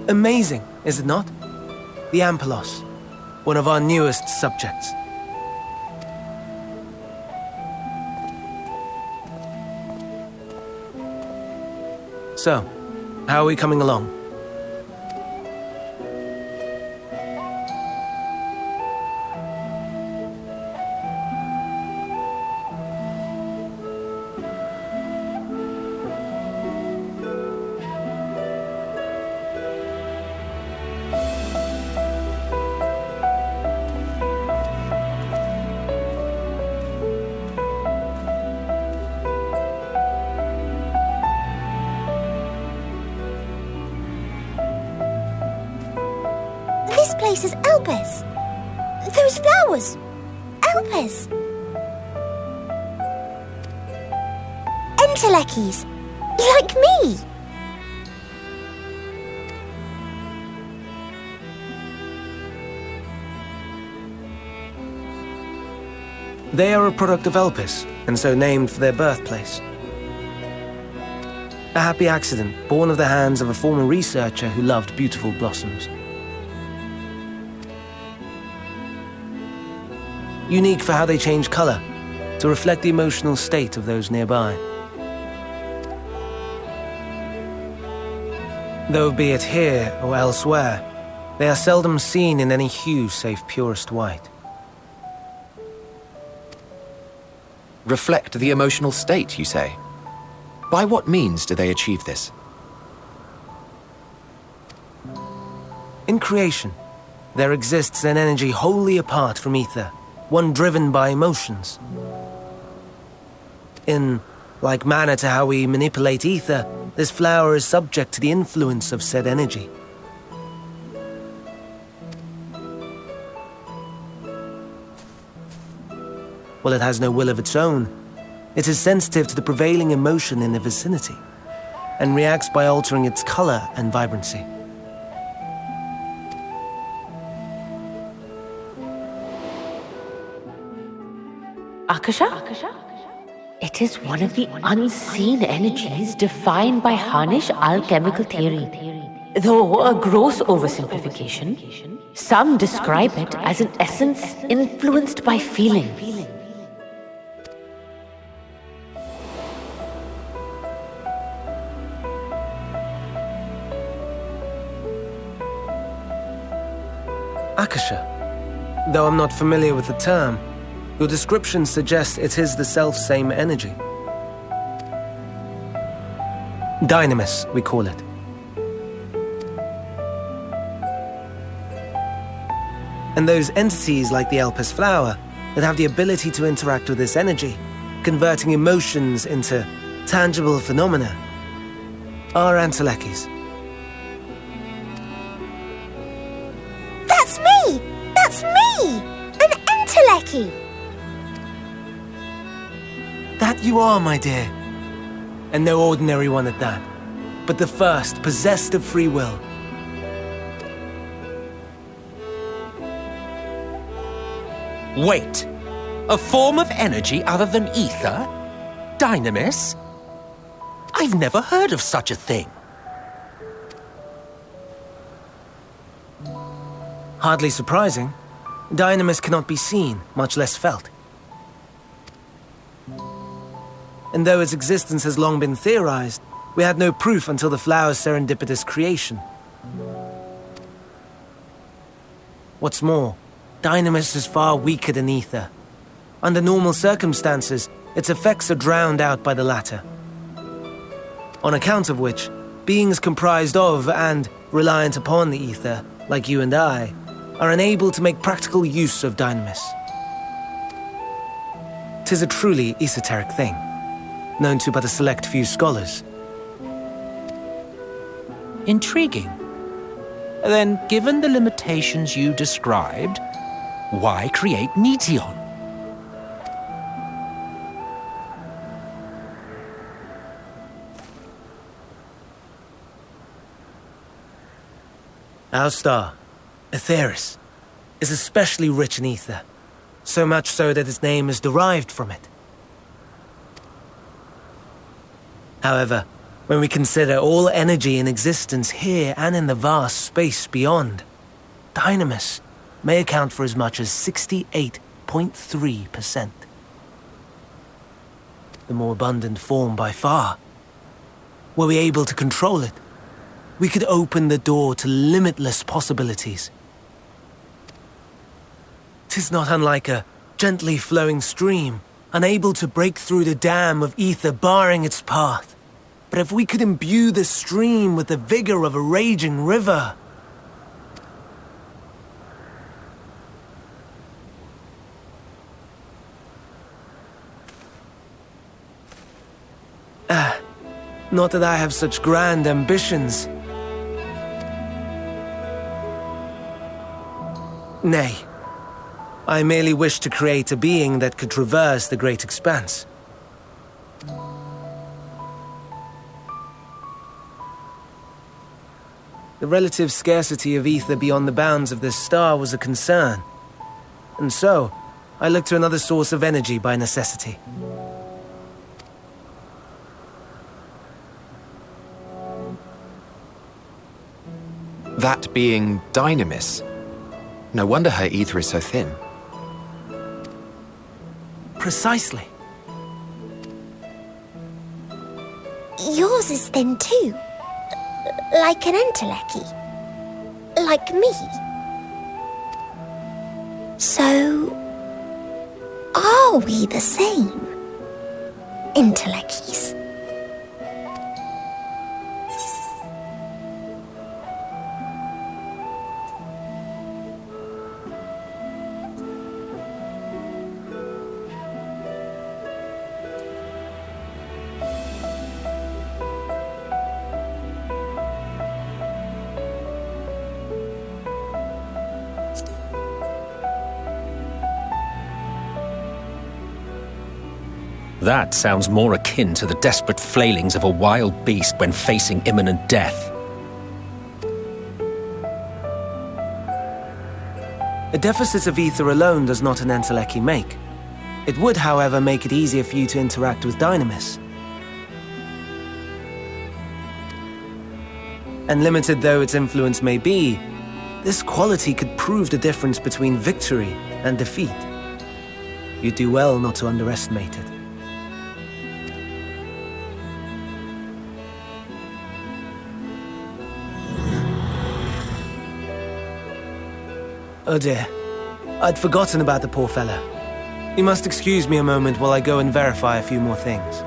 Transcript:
Amazing, is it not? The Ampelos, one of our newest subjects. So, how are we coming along? This place is Elpis. Those flowers. Elpis. Entelekis. Like me. They are a product of Elpis, and so named for their birthplace. A happy accident, born of the hands of a former researcher who loved beautiful blossoms. Unique for how they change color, to reflect the emotional state of those nearby. Though be it here or elsewhere, they are seldom seen in any hue save purest white. Reflect the emotional state, you say? By what means do they achieve this? In creation, there exists an energy wholly apart from ether, one driven by emotions. In like manner to how we manipulate ether, this flower is subject to the influence of said energy. Well, it has no will of its own, It is sensitive to the prevailing emotion in the vicinity and reacts by altering its color and vibrancy. Akasha? It is one of the unseen energies defined by Harnish alchemical theory. Though a gross oversimplification, some describe it as an essence influenced by feeling. Akasha. Though I'm not familiar with the term, your description suggests it is the self-same energy. Dynamis, we call it. And those entities like the Elpis flower that have the ability to interact with this energy, converting emotions into tangible phenomena, are Antelekis. That's me! That's me! An Enteleki! That you are, my dear. And no ordinary one at that, but the first possessed of free will. Wait, a form of energy other than ether? Dynamis? I've never heard of such a thing. Hardly surprising. Dynamis cannot be seen, much less felt. And though its existence has long been theorized, we had no proof until the flower's serendipitous creation. What's more, Dynamis is far weaker than ether. Under normal circumstances, its effects are drowned out by the latter. On account of which, beings comprised of and reliant upon the ether, like you and I, are unable to make practical use of Dynamis. 'Tis a truly esoteric thing, known to but a select few scholars. Intriguing. Then, given the limitations you described, why create Meteon? Our star, Aetheris, is especially rich in ether, so much so that its name is derived from it. However, when we consider all energy in existence here and in the vast space beyond, Dynamis may account for as much as 68.3%. The more abundant form by far. Were we able to control it, we could open the door to limitless possibilities. 'Tis not unlike a gently flowing stream, unable to break through the dam of ether barring its path. But if we could imbue the stream with the vigor of a raging river... Not that I have such grand ambitions. Nay, I merely wish to create a being that could traverse the great expanse. The relative scarcity of ether beyond the bounds of this star was a concern, and so I looked to another source of energy by necessity. That being Dynamis. No wonder her ether is so thin. Precisely. Yours is thin too. Like an Enteleki. Like me. So, are we the same? Entelekis. That sounds more akin to the desperate flailings of a wild beast when facing imminent death. A deficit of ether alone does not an Entelechy make. It would, however, make it easier for you to interact with Dynamis. And limited though its influence may be, this quality could prove the difference between victory and defeat. You'd do well not to underestimate it. Oh dear, I'd forgotten about the poor fella. You must excuse me a moment while I go and verify a few more things.